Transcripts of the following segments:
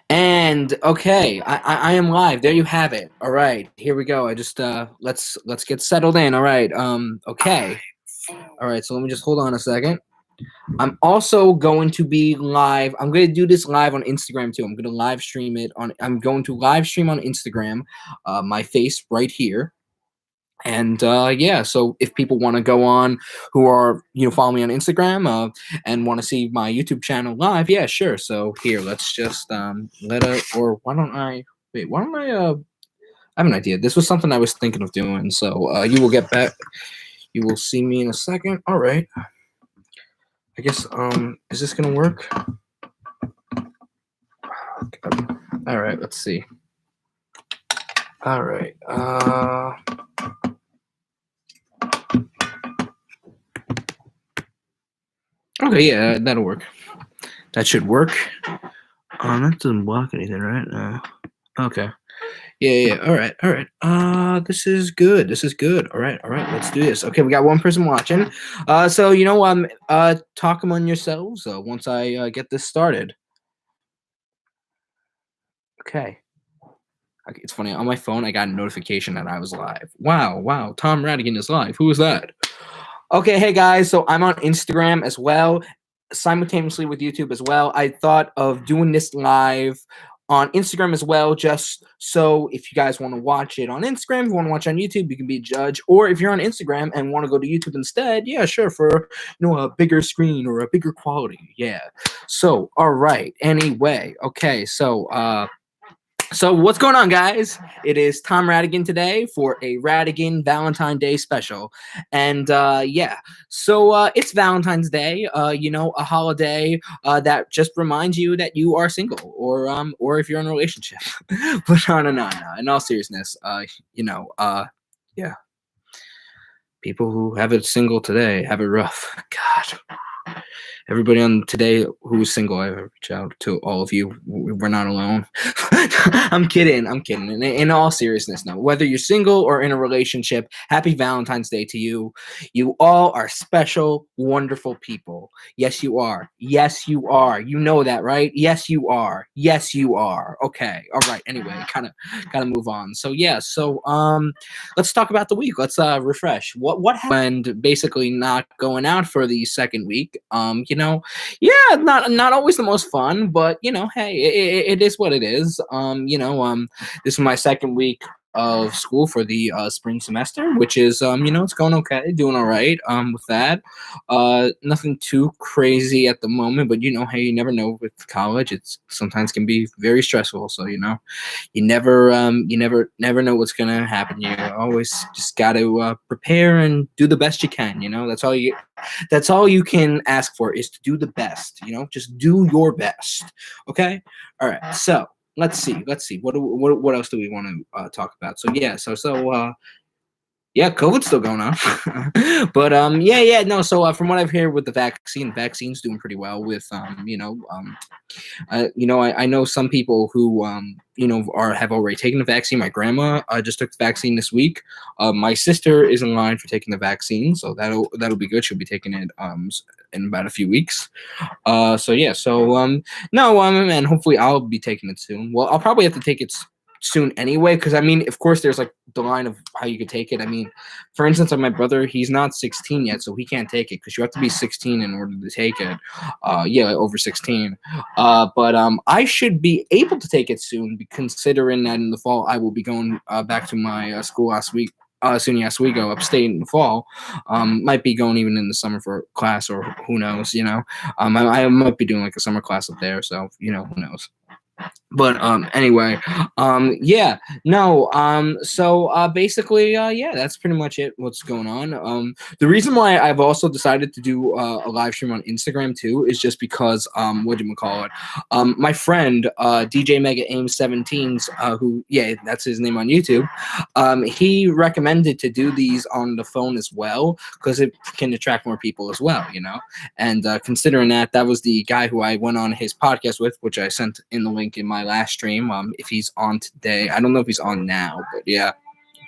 And okay, I am live. There you have it. All right, here we go. I just let's get settled in. All right. Okay. All right. So let me just hold on a second. I'm also going to be live. I'm going to do this live on Instagram too. I'm going to live stream it on. I'm going to live stream on Instagram. My face right here. And yeah, so if people want to go on who are, follow me on Instagram and want to see my YouTube channel live, yeah, sure. So here, let's just or why don't I I have an idea. This was something I was thinking of doing. So you will get back. You will see me in a second. All right. I guess is this gonna work? All right, let's see. All right. Okay, yeah, that'll work. That should work. That doesn't block anything, right? Okay. Yeah. All right. This is good. All right. Let's do this. Okay, we got one person watching. So talk among yourselves. Once I get this started. Okay. It's funny, on my phone, I got a notification that I was live. Wow, Tom Radigan is live. Who is that? Okay, hey guys, so I'm on Instagram as well, simultaneously with YouTube as well. I thought of doing this live on Instagram as well, just so if you guys want to watch it on Instagram, if you want to watch it on YouTube, you can be a judge. Or if you're on Instagram and want to go to YouTube instead, yeah, sure, for a bigger screen or a bigger quality. Yeah. So, all right. Anyway, okay, so what's going on, guys? It is Tom Radigan today for a Radigan Valentine Day special. And yeah, so it's Valentine's Day, a holiday that just reminds you that you are single or if you're in a relationship. But no. In all seriousness, yeah. People who have it single today have it rough. God. Everybody on today who is single, I reach out to all of you. We're not alone. I'm kidding. In all seriousness, now, whether you're single or in a relationship, happy Valentine's Day to you. You all are special, wonderful people. Yes, you are. Yes, you are. You know that, right? Yes, you are. Yes, you are. Okay. All right. Anyway, gotta move on. So yeah. So let's talk about the week. Let's refresh. What happened? Basically, not going out for the second week. Yeah, not always the most fun, but hey, it is what it is. This is my second week of school for the spring semester, which is it's going okay, doing all right with that. Nothing too crazy at the moment, but hey, you never know with college. It's sometimes can be very stressful, so you never know what's gonna happen. You always just got to prepare and do the best you can. That's all you can ask for is to do the best. Just do your best. Okay. All right. So let's see. What else do we want to talk about? So yeah. Yeah, COVID's still going on, but yeah, no. So from what I've heard with the vaccine's doing pretty well. With I know some people who have already taken the vaccine. My grandma just took the vaccine this week. My sister is in line for taking the vaccine, so that'll be good. She'll be taking it in about a few weeks. So yeah, no, and hopefully I'll be taking it soon. Well, I'll probably have to take it soon anyway, because I mean, of course, there's like the line of how you could take it. I mean, for instance, like my brother, he's not 16 yet, so he can't take it because you have to be 16 in order to take it. Yeah, over 16. But I should be able to take it soon, considering that in the fall I will be going back to my school soon as we go upstate in the fall. Might be going even in the summer for class, or who knows, I might be doing like a summer class up there, so who knows. But anyway, yeah, no, so basically, yeah, that's pretty much it. What's going on? The reason why I've also decided to do a live stream on Instagram too is just because what do you call it? My friend DJ Mega Aim 17s, who, yeah, that's his name on YouTube. He recommended to do these on the phone as well because it can attract more people as well, And considering that was the guy who I went on his podcast with, which I sent in the link in my last stream. If he's on today, I don't know if he's on now, but yeah.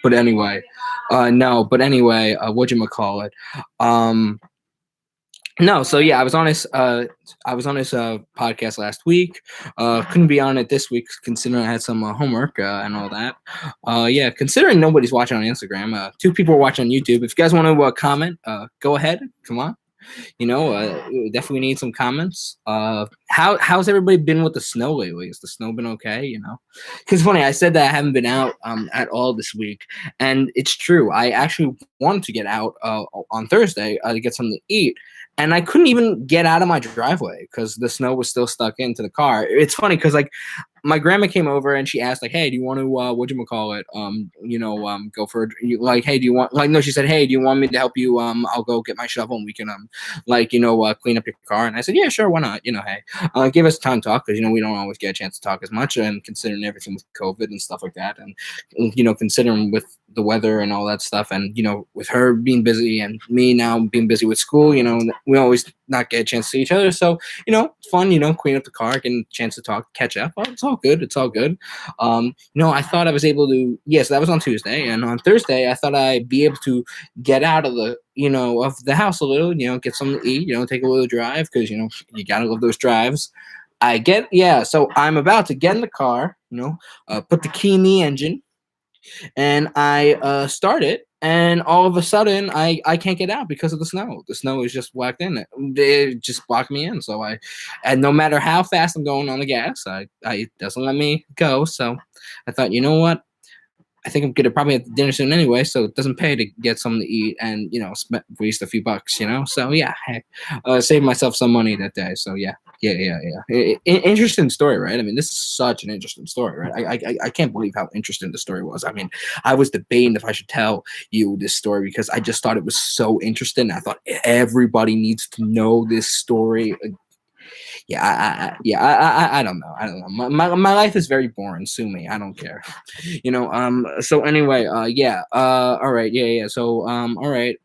But anyway, no. But anyway, what'd you call it? No, so yeah, I was on his podcast last week. Couldn't be on it this week considering I had some homework and all that. Yeah, considering nobody's watching on Instagram, two people are watching on YouTube. If you guys want to comment, go ahead. Come on. We definitely need some comments. How's everybody been with the snow lately? Has the snow been okay? Because funny, I said that I haven't been out at all this week, and it's true. I actually wanted to get out on Thursday to get something to eat, and I couldn't even get out of my driveway because the snow was still stuck into the car. It's funny because like my grandma came over and she asked like, "Hey, do you want to whatchamacallit, go for like, hey, do you want like no?" She said, "Hey, do you want me to help you? I'll go get my shovel and we can clean up your car." And I said, "Yeah, sure, why not? Hey, give us time to talk because we don't always get a chance to talk as much, and considering everything with COVID and stuff like that, and considering with the weather and all that stuff, and with her being busy and me now being busy with school, we always not get a chance to see each other. So it's fun, clean up the car, getting a chance to talk, catch up. Oh, it's all good. It's all good. I thought I was able to. Yes, that was on Tuesday, and on Thursday, I thought I'd be able to get out of the of the house a little. Get something to eat. Take a little drive because you gotta love those drives. So I'm about to get in the car. Put the key in the engine and I start it, and all of a sudden I can't get out because of the snow. The snow is just whacked in. It just blocked me in. So and no matter how fast I'm going on the gas, I it doesn't let me go. So I thought, you know what? I think I'm gonna probably have dinner soon anyway, so it doesn't pay to get something to eat and waste a few bucks. So yeah, hey, saved myself some money that day. So yeah. Interesting story, right? I mean, this is such an interesting story, right? I can't believe how interesting the story was. I mean, I was debating if I should tell you this story because I just thought it was so interesting. I thought everybody needs to know this story. I don't know. I don't know. My life is very boring. Sue me. I don't care. So anyway, all right, yeah. So all right.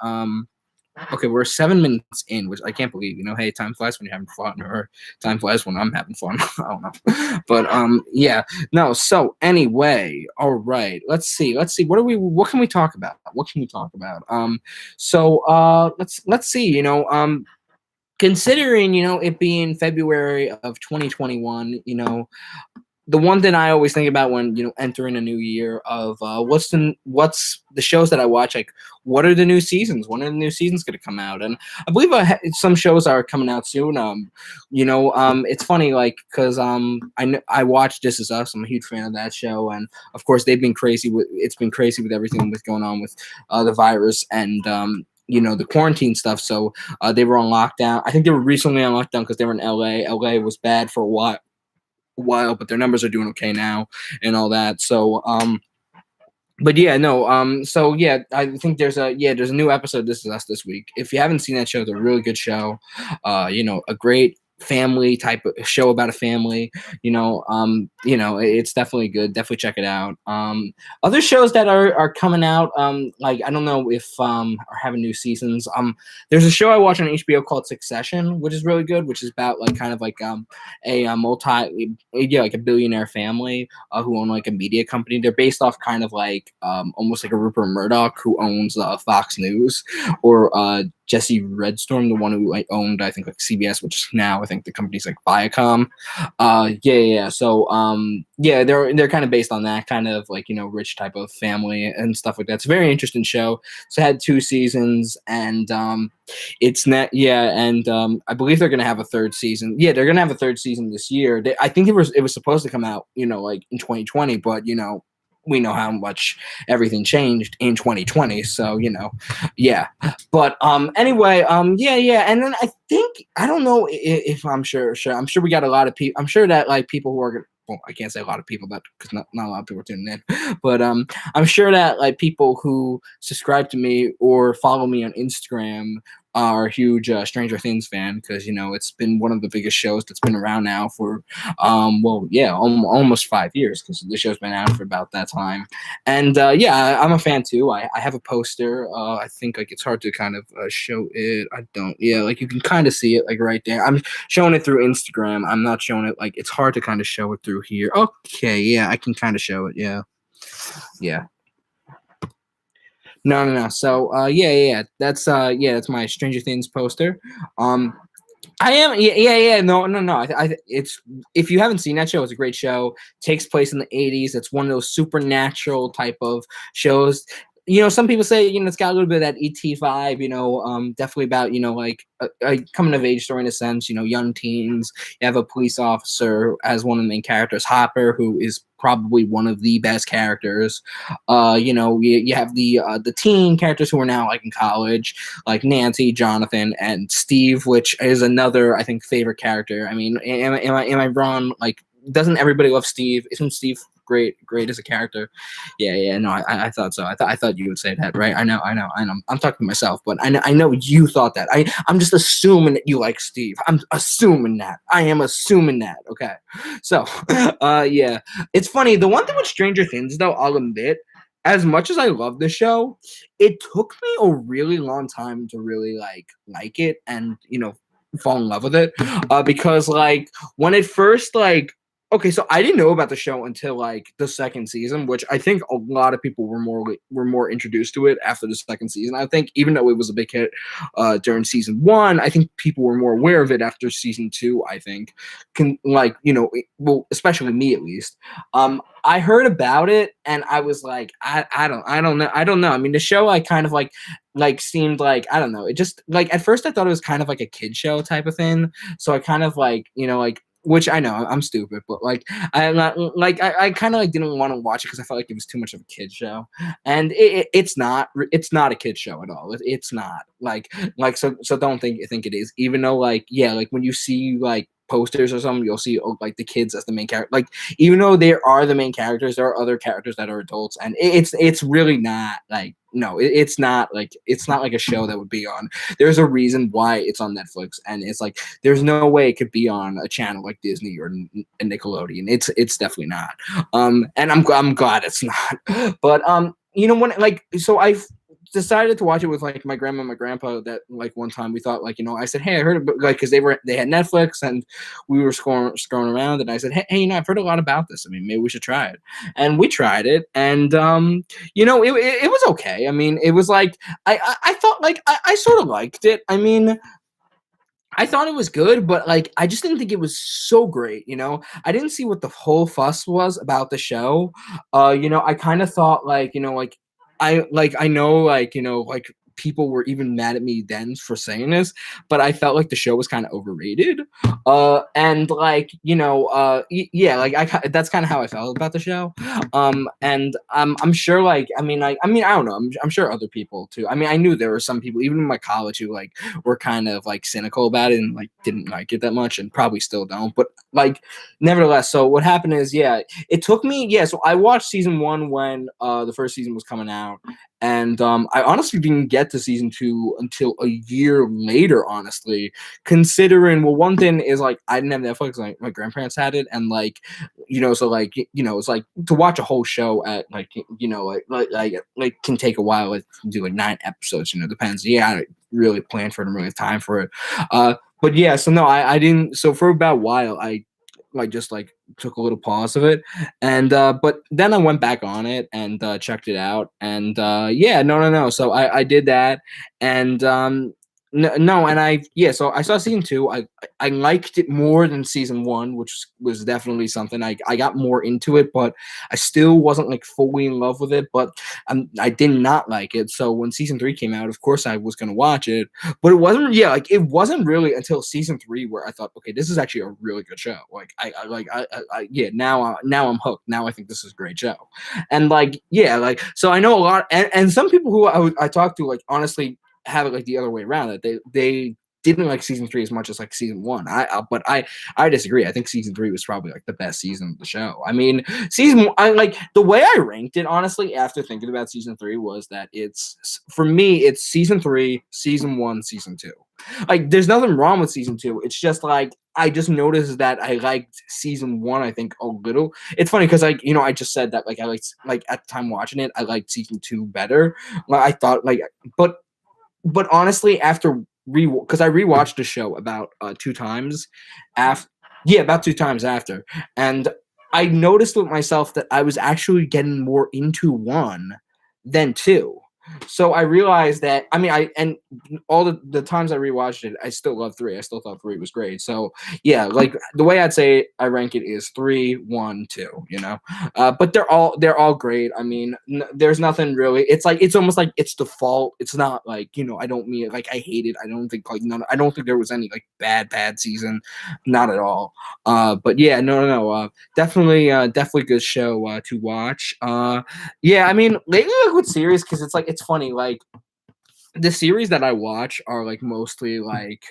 Okay, we're 7 minutes in, which I can't believe. Hey, time flies when you're having fun, or time flies when I'm having fun. I don't know, but yeah, no. So anyway, all right. Let's see. What can we talk about? Let's see. Considering it being February of 2021, the one thing I always think about when entering a new year of what's the shows that I watch, like what are the new seasons? When are the new seasons going to come out? And I believe some shows are coming out soon. It's funny like because I watched This Is Us. I'm a huge fan of that show, and of course it's been crazy with everything that's going on with the virus and the quarantine stuff. So they were on lockdown. I think they were recently on lockdown because they were in LA. LA was bad for a while, but their numbers are doing okay now and all that. So but yeah, no, so yeah, I think there's a new episode, This Is Us, this week. If you haven't seen that show, it's a really good show. A great family type of show about a family. It's definitely good. Definitely check it out. Other shows that are coming out, like I don't know if are having new seasons. There's a show I watch on HBO called Succession, which is really good, which is about like kind of like like a billionaire family who own like a media company. They're based off kind of like almost like a Rupert Murdoch who owns Fox News, or Jesse Redstorm, the one who owned I think like CBS, which is now I think the company's like Viacom. So they're kind of based on that kind of like rich type of family and stuff like that. It's a very interesting show. So it had 2 seasons, and it's not and I believe they're gonna have a 3rd season. Yeah, they're gonna have a 3rd season this year. I think it was supposed to come out like in 2020, but we know how much everything changed in 2020. So yeah. But anyway, and then I think I don't know if I'm sure we got a lot of people. I'm sure that like people who are well, I can't say a lot of people, because not a lot of people are tuning in. But I'm sure that like people who subscribe to me or follow me on Instagram are a huge Stranger Things fan, because it's been one of the biggest shows that's been around now for almost 5 years, because the show's been out for about that time. And I'm a fan too. I have a poster. I think like it's hard to kind of show it. I don't. Yeah, like you can kind of see it like right there. I'm showing it through Instagram. I'm not showing it like it's hard to kind of show it through here. Okay, yeah, I can kind of show it. Yeah. No. So, yeah. That's my Stranger Things poster. I am, yeah. No. It's if you haven't seen that show, it's a great show. Takes place in the '80s. It's one of those supernatural type of shows. Some people say it's got a little bit of that ET vibe. Definitely about like a coming of age story in a sense. Young teens. You have a police officer as one of the main characters, Hopper, who is probably one of the best characters. You have the teen characters who are now like in college, like Nancy, Jonathan, and Steve, which is another I think favorite character. I mean, am I wrong? Like, doesn't everybody love Steve? Isn't Steve great as a character? Yeah. No, I thought so. I thought you would say that, right? I know. I'm talking to myself, but I know you thought that. I'm just assuming that you like Steve. I'm assuming that. I am assuming that. Okay. So, yeah. It's funny. The one thing with Stranger Things, though, I'll admit, as much as I love the show, it took me a really long time to really like it and fall in love with it. Because like when it first okay, so I didn't know about the show until like the second season, which I think a lot of people were more introduced to it after the second season. I think even though it was a big hit during season one, I think people were more aware of it after season two. I think well, especially me at least. I heard about it and I was like, I don't know. I mean, the show I kind of seemed like I don't know. It just like at first I thought it was kind of like a kid show type of thing. So I kind of which I know I'm stupid, but I'm not I kind of didn't want to watch it because I felt like it was too much of a kid show, and it's not a kid show at all. It's not so don't think it is. Even though when you see posters or something, you'll see the kids as the main character. Even though they are the main characters, there are other characters that are adults, and it's really not no, it's not like a show that would be on. There's a reason why it's on Netflix, and it's there's no way it could be on a channel like Disney or Nickelodeon. It's definitely not. And I'm glad it's not. But when so I decided to watch it with my grandma and my grandpa. That one time we thought I said, hey, I heard about because they had Netflix and we were scrolling around, and I said, hey, I've heard a lot about this. I mean, maybe we should try it. And we tried it, and it was okay. I mean, it was I thought I sort of liked it. I mean, I thought it was good, but I just didn't think it was so great. I didn't see what the whole fuss was about the show. I kind of thought I know people were even mad at me then for saying this, but I felt like the show was kind of overrated. And yeah, that's kind of how I felt about the show. And I'm sure I mean I don't know. I'm sure other people too. I mean, I knew there were some people even in my college who were kind of cynical about it and didn't like it that much and probably still don't. But nevertheless, so what happened is it took me so I watched season one when the first season was coming out. And I honestly didn't get to season two until a year later, honestly, considering, well, one thing is I didn't have Netflix, my grandparents had it, and so it's to watch a whole show at can take a while, do 9 episodes, depends. Yeah, I really planned for it and really have time for it. But yeah, so no, I didn't. So for about a while, I just took a little pause of it, and but then I went back on it and checked it out, and yeah, no. So I did that, and no, and so I saw season two. I liked it more than season one, which was definitely something. I got more into it, but I still wasn't fully in love with it. But I did not like it. So when season three came out, of course I was gonna watch it, but it wasn't. Yeah, it wasn't really until season three where I thought, okay, this is actually a really good show. Yeah, now I'm hooked. Now I think this is a great show, and so I know a lot, and some people who I talked to honestly have it the other way around, that they didn't like season three as much as season one. But I disagree. I think season three was probably the best season of the show. I mean, the way I ranked it, honestly, after thinking about season three, was that for me it's season three, season one, season two. There's nothing wrong with season two. It's just I just noticed that I liked season one, I think, a little. It's funny because I just said that I liked at the time watching it, I liked season two better. I thought but honestly, after because I rewatched the show about 2 times about 2 times after, and I noticed with myself that I was actually getting more into one than two. So I realized that and all the times I rewatched it, I still love three. I still thought three was great. So yeah, like the way I'd say I rank it is 3, 1, 2. But they're all great. I mean, there's nothing really. It's almost like it's default. It's not like I don't mean like I hate it. I don't think like none. I don't think there was any like bad season, not at all. But yeah, no. Definitely good show to watch. Yeah, I mean, lately like with series because it's funny like the series that I watch are like mostly like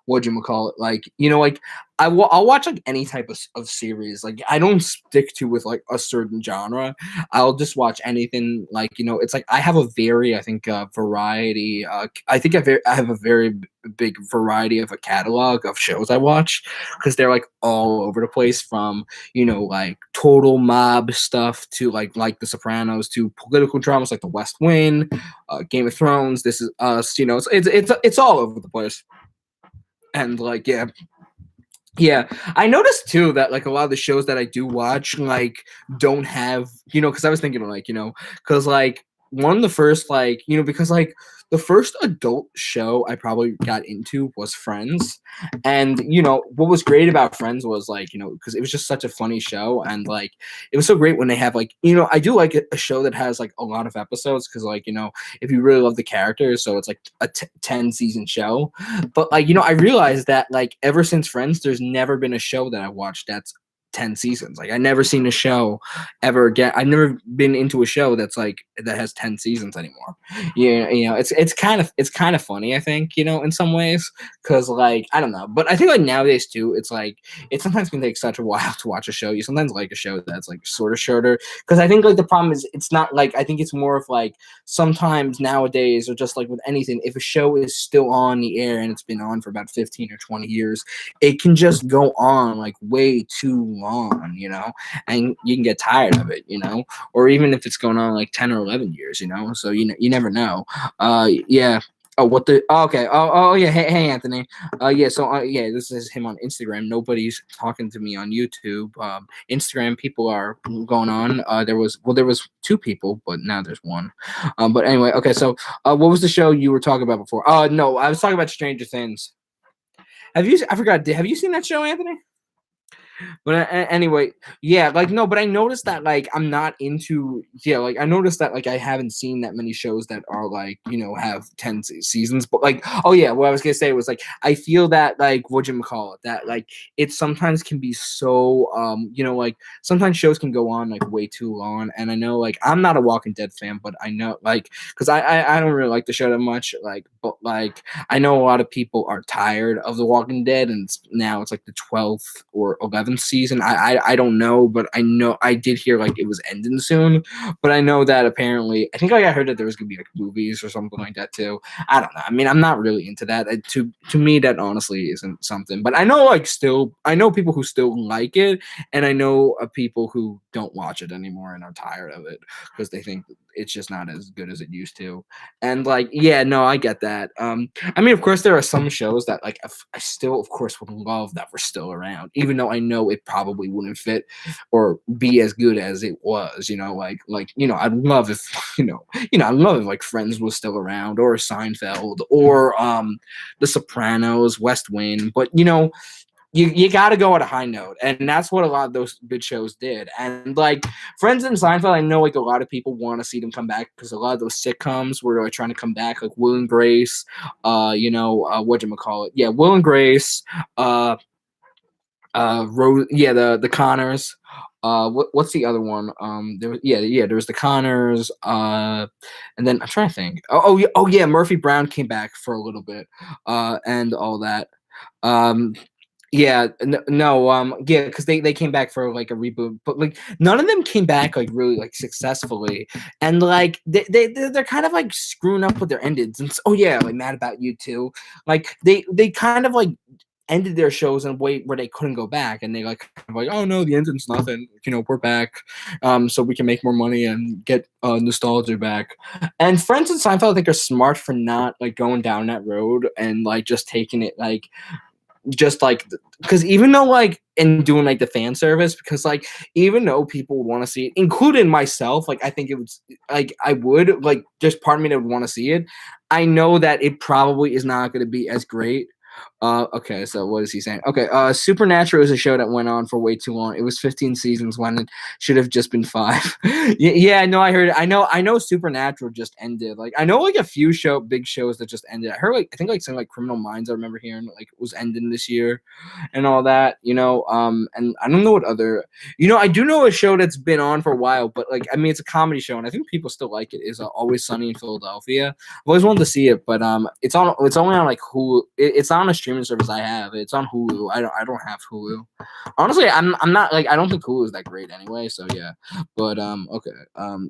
what you call it like like I'll watch like any type of series like I don't stick to with like a certain genre. I'll just watch anything like it's like I have a very I think variety I think I have a very big variety of a catalog of shows I watch because they're like all over the place from like total mob stuff to like The Sopranos to political dramas like The West Wing, Game of Thrones, This Is Us. It's all over the place. And like yeah, I noticed too that like a lot of the shows that I do watch like don't have because I was thinking like because like one of the first like because like the first adult show I probably got into was Friends, and what was great about Friends was like because it was just such a funny show, and like it was so great when they have like I do like a show that has like a lot of episodes because like if you really love the characters, so it's like a 10 season show, but like I realized that like ever since Friends, there's never been a show that I watched that's 10 seasons. Like I never seen a show ever again. I've never been into a show that's like that has 10 seasons anymore. Yeah, it's kind of funny, I think, in some ways. Cause like I don't know. But I think like nowadays too, it's like it sometimes can take such a while to watch a show. You sometimes like a show that's like sort of shorter. Cause I think like the problem is it's not like I think it's more of like sometimes nowadays or just like with anything, if a show is still on the air and it's been on for about 15 or 20 years, it can just go on like way too long, and you can get tired of it, or even if it's going on like 10 or 11 years, so you never know. Yeah. Oh, what the? Oh, okay. Oh, yeah. Hey, Anthony. Yeah. So, yeah, this is him on Instagram. Nobody's talking to me on YouTube. Instagram people are going on. There was two people, but now there's one. But anyway, okay. So, what was the show you were talking about before? No, I was talking about Stranger Things. Have you? I forgot. Have you seen that show, Anthony? But anyway, yeah, like no, but I noticed that like I'm not into like I noticed that like I haven't seen that many shows that are like have 10 seasons. But like oh yeah, what I was gonna say was like I feel that like what you call it that like it sometimes can be so like sometimes shows can go on like way too long. And I know like I'm not a Walking Dead fan, but I know like because I don't really like the show that much. Like but like I know a lot of people are tired of The Walking Dead, and now it's like the 12th or 11th season. I don't know, but I know I did hear like it was ending soon. But I know that apparently I think like I heard that there was gonna be like movies or something like that too. I don't know. I mean, I'm not really into that. To me, that honestly isn't something. But I know like still I know people who still like it, and I know people who don't watch it anymore and are tired of it because they think it's just not as good as it used to. And like yeah, no, I get that. I mean, of course, there are some shows that like I still, of course, would love that were still around, even though I know it probably wouldn't fit or be as good as it was. I'd love if I'd love if like Friends was still around, or Seinfeld, or The Sopranos, West Wing. But you got to go at a high note, and that's what a lot of those good shows did. And like Friends and Seinfeld, I know like a lot of people want to see them come back because a lot of those sitcoms were like trying to come back, like Will and Grace, yeah, Will and Grace, Rose, yeah, the Connors. What's the other one? There was the Connors. And then I'm trying to think. Oh yeah, Murphy Brown came back for a little bit, and all that. Um, yeah, no, yeah, because they came back for like a reboot, but like none of them came back like really like successfully, and like they're kind of like screwing up with their endings. And oh yeah, like Mad About You too. Like they kind of like ended their shows in a way where they couldn't go back, and they like oh no, the ending's nothing. We're back, so we can make more money and get nostalgia back. And Friends and Seinfeld I think are smart for not like going down that road and like just taking it like just like because even though like in doing like the fan service, because like even though people would want to see it, including myself, like I think it was like I would like just part of me that would want to see it. I know that it probably is not going to be as great. Okay, so what is he saying? Okay, Supernatural is a show that went on for way too long. It was 15 seasons when it should have just been 5. Yeah, no, I heard it. I know Supernatural just ended. Like I know like a few big shows that just ended. I heard like I think like something like Criminal Minds I remember hearing like was ending this year and all that, and I don't know what other I do know a show that's been on for a while, but like I mean it's a comedy show and I think people still like it is Always Sunny in Philadelphia. I've always wanted to see it, but it's only on like Hulu. It's on a streaming service I have. It's on Hulu. I don't have Hulu. Honestly, I'm not like I don't think Hulu is that great anyway. So yeah, but okay,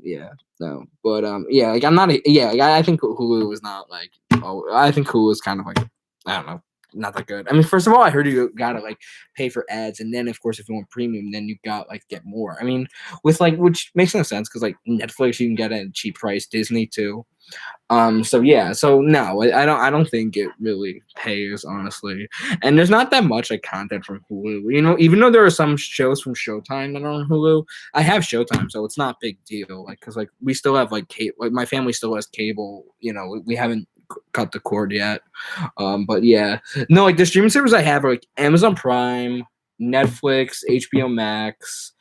yeah, no, but yeah, like I'm not like, I think Hulu is not like I think Hulu is kind of like I don't know. Not that good. I mean, first of all, I heard you gotta like pay for ads, and then of course, if you want premium, then you got like get more. I mean, with like which makes no sense because like Netflix you can get at a cheap price, Disney too. So yeah, so no, I don't think it really pays honestly, and there's not that much like content from Hulu. Even though there are some shows from Showtime that are on Hulu, I have Showtime, so it's not a big deal. Like, cause like we still have like cable, like my family still has cable. We haven't cut the cord yet. But yeah, no, like the streaming servers I have are like Amazon Prime, Netflix, HBO Max,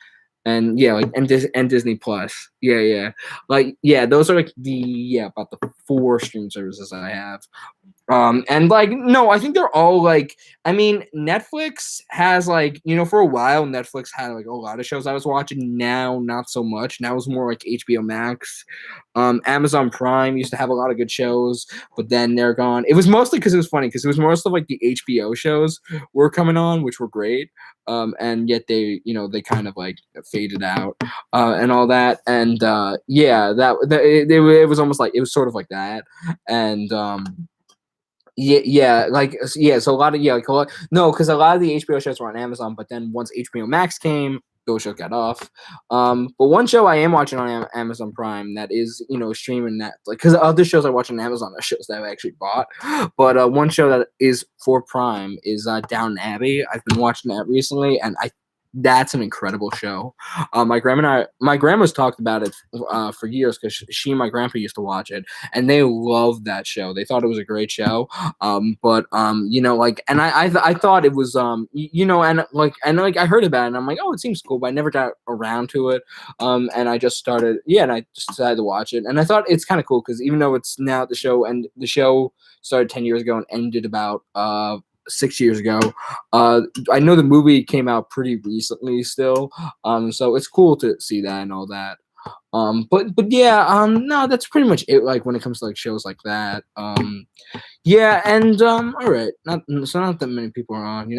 and yeah, like and Disney Plus. Yeah. Like yeah, those are like about the 4 streaming services I have. And like no, I think they're all like I mean, Netflix has like, for a while Netflix had like a lot of shows I was watching. Now not so much. Now it's more like HBO Max. Amazon Prime used to have a lot of good shows, but then they're gone. It was mostly because it was funny because it was mostly like the HBO shows were coming on, which were great. And yet they kind of like faded out, and all that. And yeah, it was almost like it was sort of like that. And yeah, like yeah. So a lot of like no, because a lot of the HBO shows were on Amazon, but then once HBO Max came, those shows got off. But one show I am watching on Amazon Prime that is streaming that like because other shows I watch on Amazon are shows that I actually bought, but one show that is for Prime is Downton Abbey. I've been watching that recently, and that's an incredible show. My grandma's talked about it for years because she and my grandpa used to watch it, and they loved that show. They thought it was a great show. But like, and I thought it was and like I heard about it, and I'm like, oh, it seems cool, but I never got around to it. And I just started, and I just decided to watch it, and I thought it's kind of cool because even though it's now the show started 10 years ago and ended about 6 years ago. I know the movie came out pretty recently still. So it's cool to see that and all that. But yeah, no, that's pretty much it. Like when it comes to like shows like that. Yeah, and all right, not that many people are on.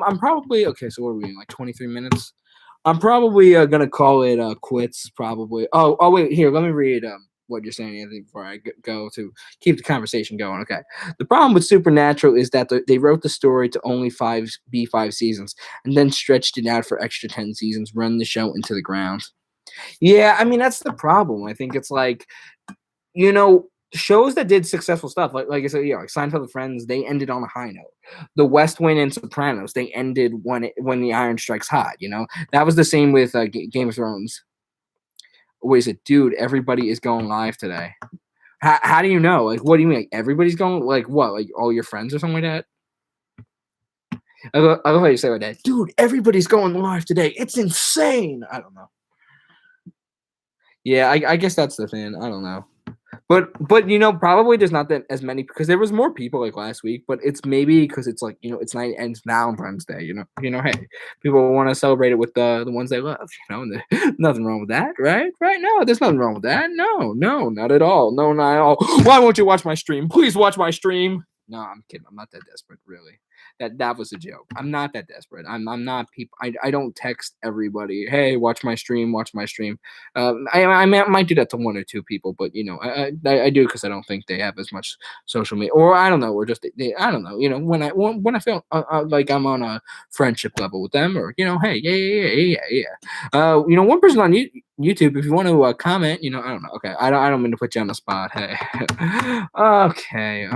I'm probably okay. So what are we in, like 23 minutes? I'm probably gonna call it quits. Probably. Oh wait, here, let me read what you're saying, Anthony, before I go to keep the conversation going. Okay. The problem with Supernatural is that they wrote the story to only 5 seasons and then stretched it out for extra 10 seasons, run the show into the ground. Yeah, I mean, that's the problem. I think it's like, shows that did successful stuff, like I said, like Seinfeld and Friends, they ended on a high note. The West Wing and Sopranos, they ended when the iron strikes hot, That was the same with Game of Thrones. Wait, is it, dude? Everybody is going live today. How do you know? Like, what do you mean? Like, everybody's going? Like, what? Like, all your friends or something like that? I love how you say like that, dude. Everybody's going live today. It's insane. I don't know. Yeah, I guess that's the thing. I don't know. But probably there's not that as many because there was more people like last week. But it's maybe because it's like it's night and it's Valentine's Day. Hey, people want to celebrate it with the ones they love. And nothing wrong with that, right? Right? No, there's nothing wrong with that. No, not at all. No, not at all. Why won't you watch my stream? Please watch my stream. No, I'm kidding. I'm not that desperate, really. That was a joke. I'm not that desperate. I'm not people. I don't text everybody. Hey, watch my stream. Watch my stream. I might do that to 1 or 2 people, but I do because I don't think they have as much social media, or I don't know, or just I don't know. When I feel like I'm on a friendship level with them, or hey, yeah. One person on YouTube, if you want to comment, I don't know. Okay, I don't mean to put you on the spot. Hey, okay.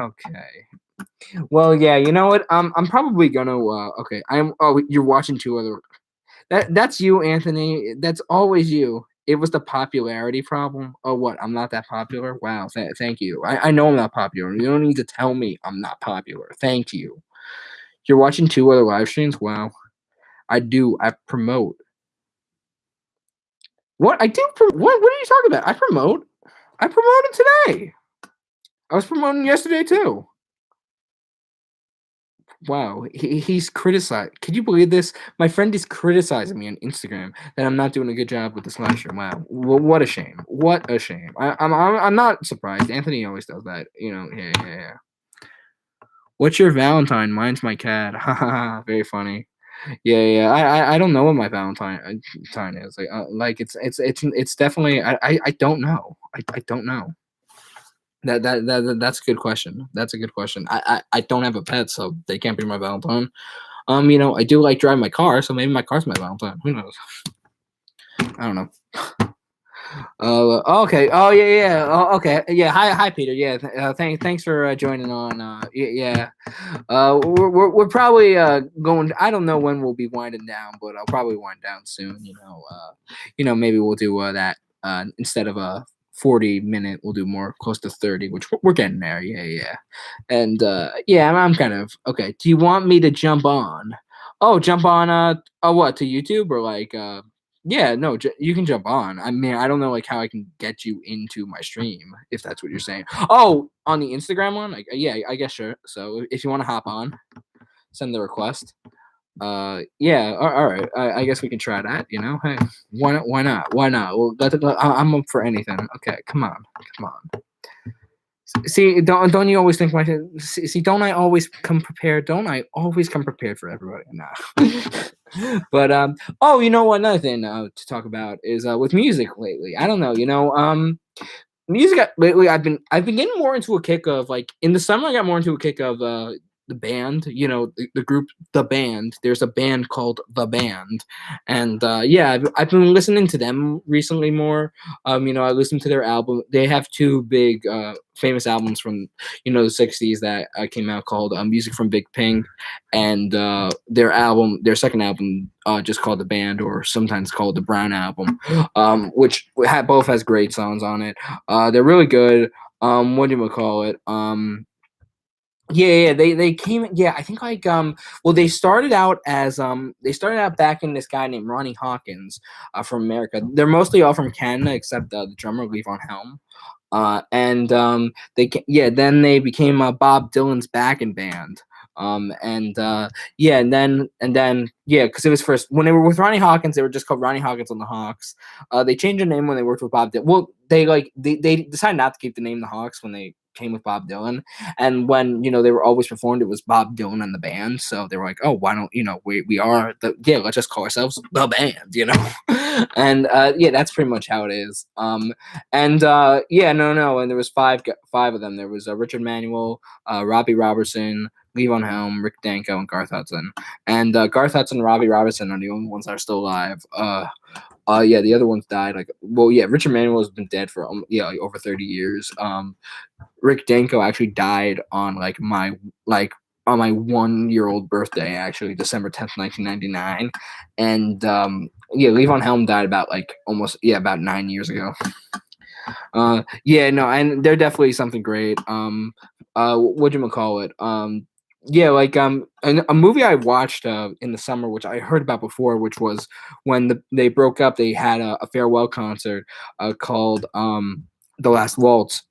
Well, yeah, you know what? I'm probably gonna. Okay, I'm. Oh, you're watching two other. That's you, Anthony. That's always you. It was the popularity problem. Oh, what? I'm not that popular. Wow. Thank you. I know I'm not popular. You don't need to tell me I'm not popular. Thank you. You're watching two other live streams. Wow. I do. I promote. What I do? What are you talking about? I promote. I promoted today. I was promoting yesterday too. Wow, he's criticized. Could you believe this? My friend is criticizing me on Instagram that I'm not doing a good job with this live stream. Wow, what a shame! What a shame! I'm not surprised. Anthony always does that. You know. Yeah, yeah, yeah. What's your Valentine? Mine's my cat. Haha, very funny. Yeah, yeah. I don't know what my Valentine is. Like it's definitely. I don't know. I don't know. That's a good question. That's a good question. I don't have a pet, so they can't be my Valentine. I do like driving my car, so maybe my car's my Valentine. Who knows? I don't know. Okay. Oh, yeah, yeah. Oh, okay. Yeah. Hi, Peter. Yeah. Thanks for joining on. Yeah. We're probably going. I don't know when we'll be winding down, but I'll probably wind down soon. Maybe we'll do that instead of a 40-minute, we'll do more close to 30, which we're getting there. Yeah, yeah. And yeah, I'm kind of okay. Do you want me to jump on? Oh, jump on. What, to YouTube or like yeah, no, you can jump on. I mean, I don't know like how I can get you into my stream if that's what you're saying. Oh, on the Instagram one, like yeah, I guess sure. So if you want to hop on, send the request. Yeah, all right. I guess we can try that. Hey, why not? Why not? Why not? Well, I'm up for anything. Okay, come on, come on. See, don't you always think see, don't I always come prepared? Don't I always come prepared for everybody? Nah. But oh, you know what? Another thing to talk about is with music lately. I don't know. Music lately. I've been getting more into a kick of like in the summer. I got more into a kick of the band. The group, the band. There's a band called the band, and yeah, I've been listening to them recently more. I listened to their album. They have two big famous albums from the '60s that came out called "Music from Big Pink," and their second album, just called "The Band," or sometimes called "The Brown Album," which both has great songs on it. They're really good. What do you call it? Yeah, yeah, they came. Yeah, I think like well, they started out back in this guy named Ronnie Hawkins, from America. They're mostly all from Canada except the drummer Levon Helm. And yeah, then they became Bob Dylan's backing band. And yeah, and then yeah, because it was first when they were with Ronnie Hawkins, they were just called Ronnie Hawkins and the Hawks. They changed their name when they worked with Bob Dylan. Well, they decided not to keep the name the Hawks when they came with Bob Dylan, and when they were always performed, it was Bob Dylan and the band. So they were like, oh, why don't we are the yeah, let's just call ourselves the band. And yeah, that's pretty much how it is. And yeah, no, and there was five of them. There was Richard Manuel, Robbie Robertson, Levon Helm, Rick Danko, and Garth Hudson. And Garth Hudson and Robbie Robertson are the only ones that are still alive. Yeah, the other ones died. Yeah, Richard Manuel has been dead for like over 30 years. Rick Danko actually died on on my 1-year-old birthday, actually, December 10th, 1999. And yeah, Levon Helm died about about 9 years ago. Yeah, no, and they're definitely something great. What do you call it? Yeah, like a movie I watched in the summer, which I heard about before, which was when they broke up. They had a farewell concert called "The Last Waltz."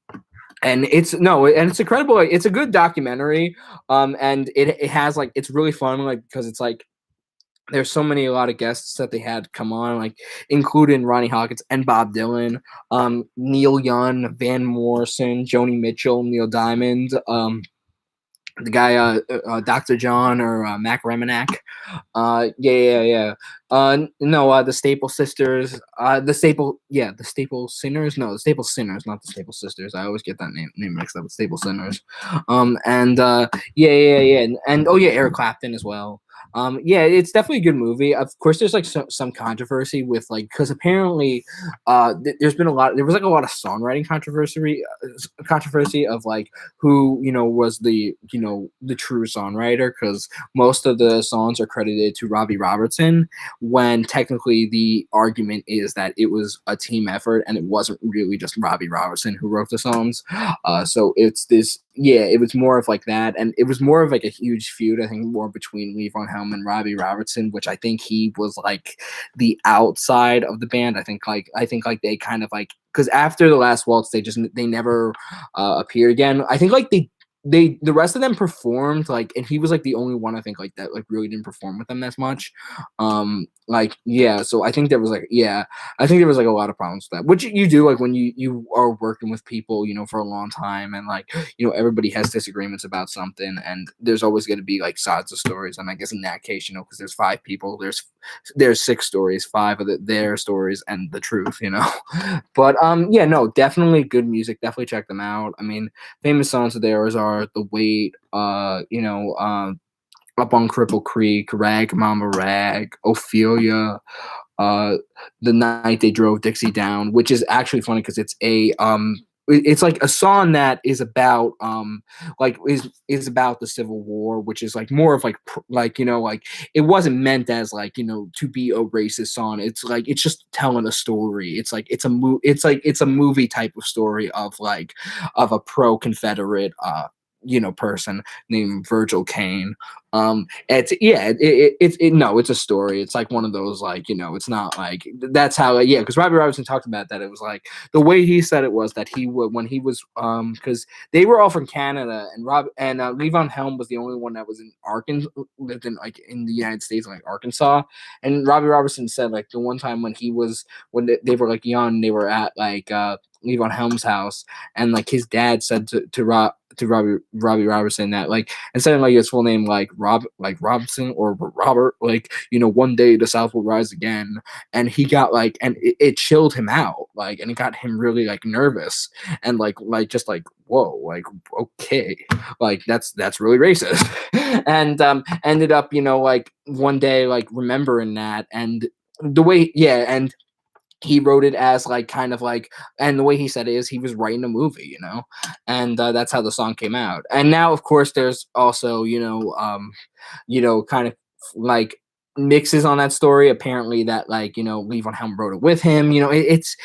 And it's incredible. It's a good documentary, and it has it's really fun, because it's there's a lot of guests that they had come on, including Ronnie Hawkins and Bob Dylan, Neil Young, Van Morrison, Joni Mitchell, Neil Diamond, the guy Dr. John or Mac Reminack. Yeah. No, the Staple Sisters. The Staple Sinners. No, the Staple Sinners, not the Staple Sisters. I always get that name mixed up with Staple Sinners. And yeah. And oh yeah, Eric Clapton as well. Yeah, it's definitely a good movie. Of course, there's like some controversy with like because apparently, there's been a lot. There was like a lot of songwriting controversy of like who was the true songwriter because most of the songs are credited to Robbie Robertson when technically the argument is that it was a team effort and it wasn't really just Robbie Robertson who wrote the songs. So it's this, yeah, it was more of like that, and it was more of like a huge feud, I think, more between Levon Helm and Robbie Robertson, which I think he was like the outside of the band. I think like they kind of like because after the last waltz, they never appeared again. I think like the rest of them performed like, and he was like the only one I think like that like really didn't perform with them as much. Like yeah, so I think there was like yeah, I think there was like a lot of problems with that, which you do like when you are working with people for a long time, and like everybody has disagreements about something, and there's always going to be like sides of stories. And I guess in that case, because there's five people, there's six stories, five of their stories and the truth. But yeah, no, definitely good music. Definitely check them out. I mean, famous songs of theirs are "The Wait," "Up on Cripple Creek," "Rag Mama Rag," "Ophelia," uh, "The Night They Drove Dixie Down," which is actually funny because it's like a song that is about like is about the Civil War, which is like more of like like it wasn't meant as like to be a racist song. It's like it's just telling a story. It's like it's a movie type of story of like of a pro Confederate person named Virgil Kane. It's yeah, no, it's a story. It's like one of those like it's not like that's how yeah, because Robbie Robertson talked about that. It was like the way he said it was that he would when he was because they were all from Canada, and Levon Helm was the only one that was in Arkansas, lived in like in the United States, like Arkansas. And Robbie Robertson said like the one time when they were like young, they were at like Levon Helm's house, and like his dad said to Robbie Robertson that like instead of like his full name like Robinson or Robert, like one day the South will rise again. And he got like, and it chilled him out, like, and it got him really like nervous, and like just like whoa, like okay, like that's really racist. And ended up like one day like remembering that, and the way yeah, and he wrote it as like kind of like, and the way he said it is he was writing a movie. And that's how the song came out. And now of course there's also kind of like mixes on that story apparently that like Levon Helm wrote it with him. It's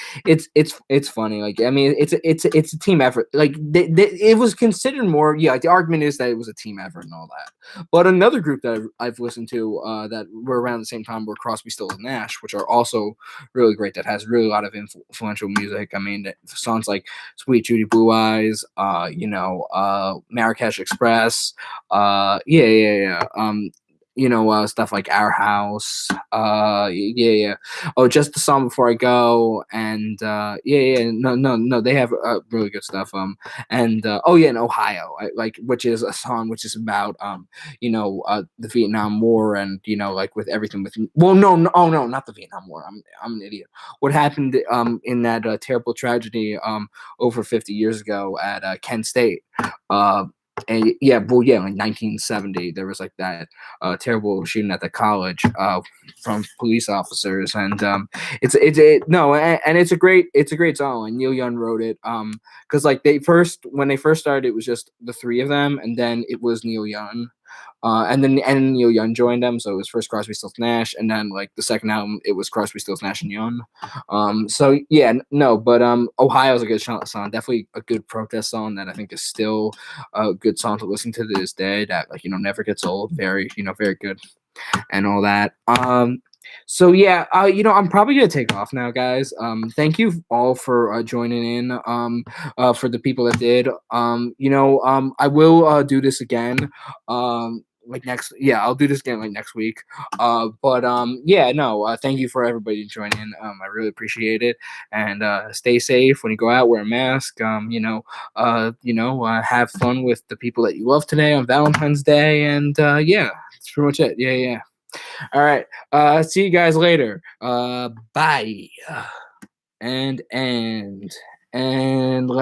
funny, like I mean it's a team effort, like it was considered more, yeah, like the argument is that it was a team effort and all that. But another group that I've listened to that were around the same time were Crosby, Stills and Nash, which are also really great, that has really a lot of influential music. I mean songs like Sweet Judy Blue Eyes, Marrakesh Express, stuff like Our House, oh, Just the Song Before I Go, and no, they have really good stuff. And oh yeah, in Ohio, which is a song which is about the Vietnam War, and like with everything with, well, no, oh no, not the Vietnam War. I'm an idiot. What happened in that terrible tragedy over 50 years ago at Kent State. And yeah, well, yeah, like 1970, there was like that terrible shooting at the college from police officers, and it's a great song, and Neil Young wrote it because like when they first started, it was just the three of them, and then it was Neil Young. And Neil Young joined them, so it was first Crosby, Stills, Nash, and then like the second album, it was Crosby, Stills, Nash, and Young. So yeah, no, but Ohio's a good song, definitely a good protest song that I think is still a good song to listen to this day. That like never gets old. Very very good, and all that. So yeah, I'm probably gonna take off now, guys. Thank you all for joining in. For the people that did. I will do this again. Like next, yeah, I'll do this again like next week. But yeah, no, thank you for everybody joining in. I really appreciate it, and stay safe when you go out. Wear a mask. Have fun with the people that you love today on Valentine's Day, and yeah, that's pretty much it. Yeah. All right. See you guys later. Bye. And let's